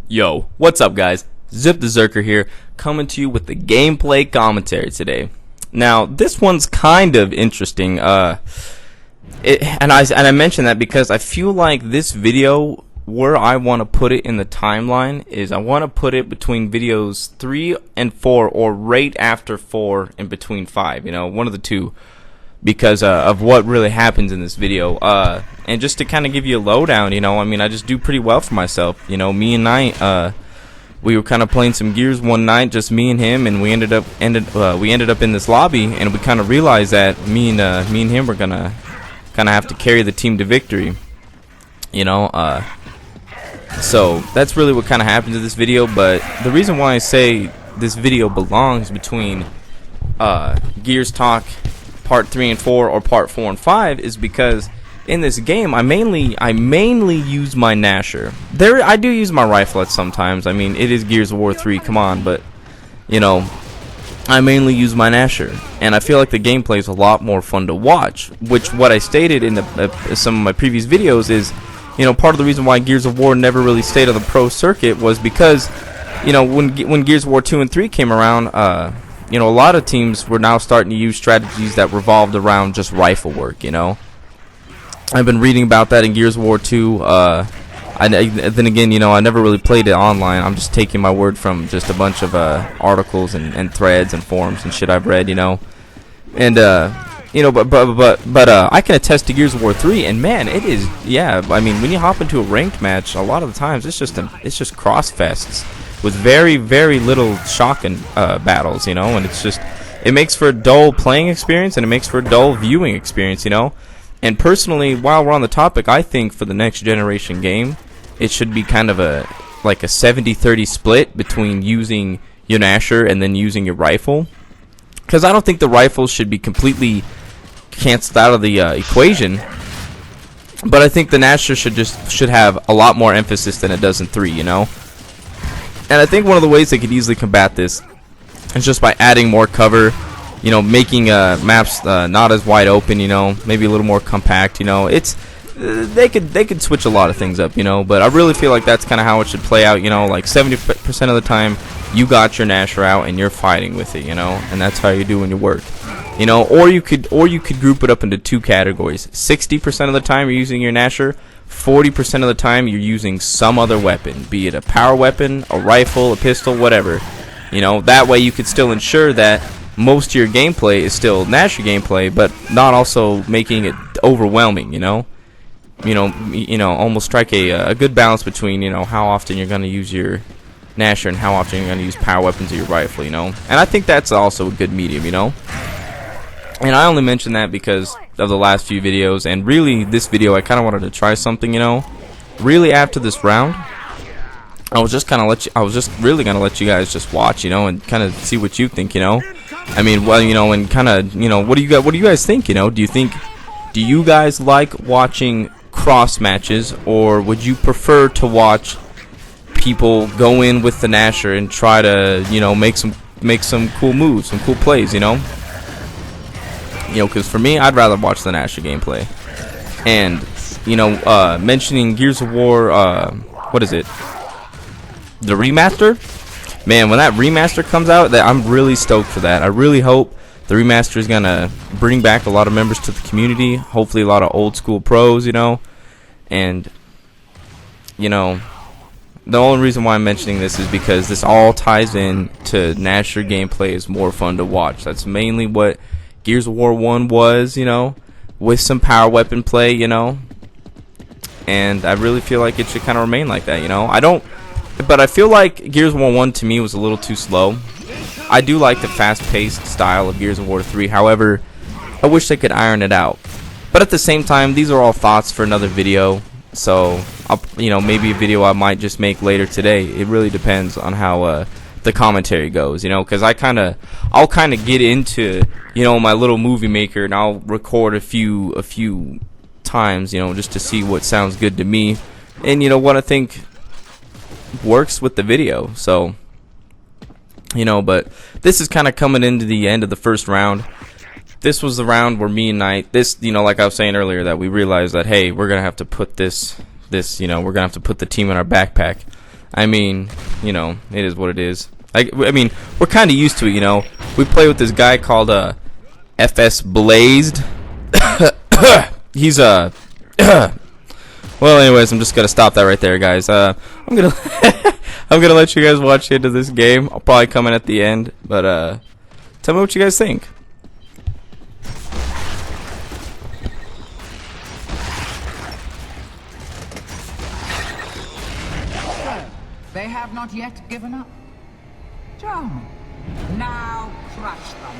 Yo, what's up guys? zippTHEzerker here, coming to you with the gameplay commentary today. Now, this one's kind of interesting. I mention that because I feel like this video, where I want to put it in the timeline, is I want to put it between videos 3 and 4, or right after 4 and between 5, one of the two, because of what really happens in this video. And just to kind of give you a lowdown, I just do pretty well for myself. Me and Knight, we were kind of playing some Gears one night, just me and him, and we ended up in this lobby, and we kind of realized that me and him were gonna kind of have to carry the team to victory. So that's really what kind of happened to this video. But the reason why I say this video belongs between Gears Talk Part 3 and 4 or Part 4 and 5 is because in this game I mainly use my gnasher. I do use my rifle at sometimes. It is Gears of War 3, come on, but I mainly use my gnasher, and I feel like the gameplay is a lot more fun to watch, which what I stated in some of my previous videos is, part of the reason why Gears of War never really stayed on the pro circuit was because, when Gears of War 2 and 3 came around, a lot of teams were now starting to use strategies that revolved around just rifle work. I've been reading about that in Gears of War 2. Then again, I never really played it online. I'm just taking my word from just a bunch of articles and threads and forums and shit I've read, and but I can attest to Gears of War 3, and man, it is, when you hop into a ranked match, a lot of the times it's just cross fests with very, very little shocking battles, and it makes for a dull playing experience, and it makes for a dull viewing experience, And personally, while we're on the topic, I think for the next generation game, it should be kind of like a 70-30 split between using your gnasher and then using your rifle, because I don't think the rifles should be completely canceled out of the equation, but I think the gnasher should have a lot more emphasis than it does in 3, And I think one of the ways they could easily combat this is just by adding more cover, making maps not as wide open, maybe a little more compact, they could switch a lot of things up, but I really feel like that's kind of how it should play out, like 70% of the time you got your gnasher out and you're fighting with it, and that's how you're doing your work, or you could group it up into two categories. 60% of the time you're using your gnasher, 40% of the time you're using some other weapon, be it a power weapon, a rifle, a pistol, whatever. That way you could still ensure that most of your gameplay is still gnasher gameplay, but not also making it overwhelming. Almost strike a good balance between how often you're going to use your gnasher and how often you're going to use power weapons or your rifle. And I think that's also a good medium. And I only mention that because of the last few videos, and really this video I kind of wanted to try something. Really after this round, I was just really gonna let you guys just watch, and kind of see what you think, and kind of, what do you guys think, do you guys like watching cross matches, or would you prefer to watch people go in with the gnasher and try to, make some cool moves, some cool plays, because for me, I'd rather watch the gnasher gameplay. And mentioning Gears of War, what is it? The remaster, man, when that remaster comes out, I'm really stoked for that. I really hope the remaster is gonna bring back a lot of members to the community, hopefully a lot of old school pros, and the only reason why I'm mentioning this is because this all ties in to gnasher gameplay is more fun to watch. That's mainly what Gears of War 1 was, with some power weapon play, and I really feel like it should kind of remain like that, But I feel like Gears of War 1 to me was a little too slow. I do like the fast-paced style of Gears of War 3. However, I wish they could iron it out. But at the same time, these are all thoughts for another video. So, maybe a video I might just make later today. It really depends on how the commentary goes, because I'll kind of get into, my little movie maker, and I'll record a few times, just to see what sounds good to me, and what I think works with the video. So but this is kind of coming into the end of the first round. This was the round where me and Knight, like I was saying earlier, that we realized that, hey, we're gonna have to put we're gonna have to put the team in our backpack. I mean, you know, it is what it is. I mean, we're kind of used to it, you know. We play with this guy called FS Blazed. He's well, anyways, I'm just gonna stop that right there, guys. I'm gonna I'm gonna let you guys watch the end of this game. I'll probably come in at the end, but tell me what you guys think. They have not yet given up. Charming. Now crush them.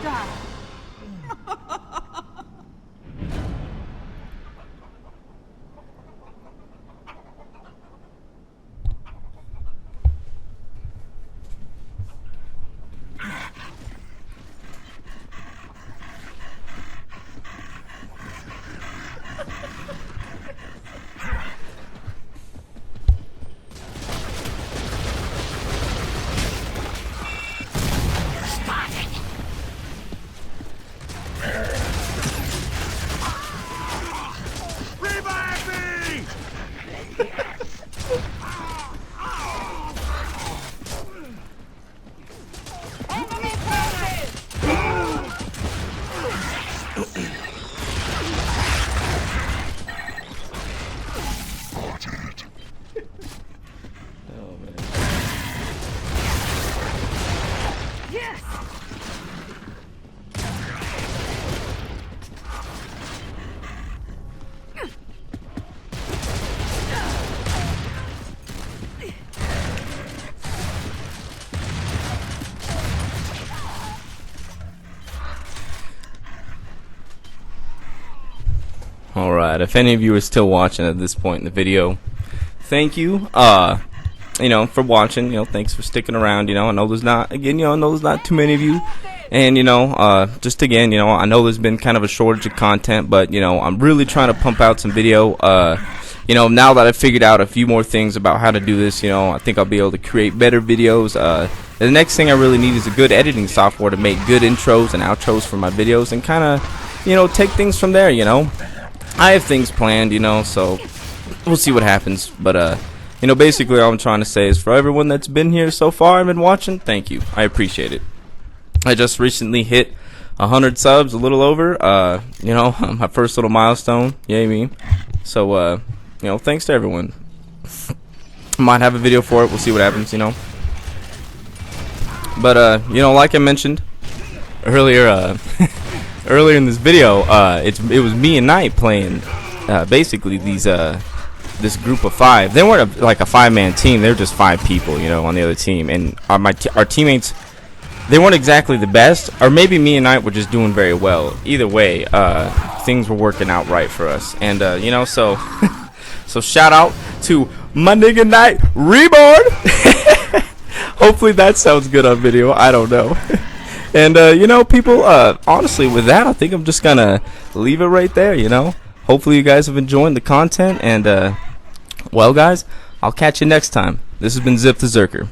die. Alright, if any of you are still watching at this point in the video, thank you, you know, for watching. You know, thanks for sticking around. You know, I know there's not, again, you know, I know there's not too many of you. And, you know, just again, you know, I know there's been kind of a shortage of content, but, you know, I'm really trying to pump out some video. You know, now that I've figured out a few more things about how to do this, you know, I think I'll be able to create better videos. The next thing I really need is a good editing software to make good intros and outros for my videos and kind of, you know, take things from there, you know. I have things planned, you know, so we'll see what happens. But, you know, basically all I'm trying to say is for everyone that's been here so far and been watching, thank you. I appreciate it. I just recently hit 100 subs, a little over, you know, my first little milestone. Yay me. So, you know, thanks to everyone. Might have a video for it. We'll see what happens, you know. But, you know, like I mentioned earlier, earlier in this video, it was me and Knight playing basically these this group of 5. They weren't like a 5-man team. They were just 5 people, you know, on the other team. And our teammates, they weren't exactly the best, or maybe me and Knight were just doing very well. Either way, things were working out right for us. And you know, so so shout out to my nigga Knight Reborn. Hopefully that sounds good on video. I don't know. And, you know, people, honestly, with that, I think I'm just going to leave it right there, you know. Hopefully you guys have enjoyed the content. And, well, guys, I'll catch you next time. This has been zippTHEzerker.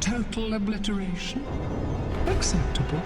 Total obliteration. Acceptable.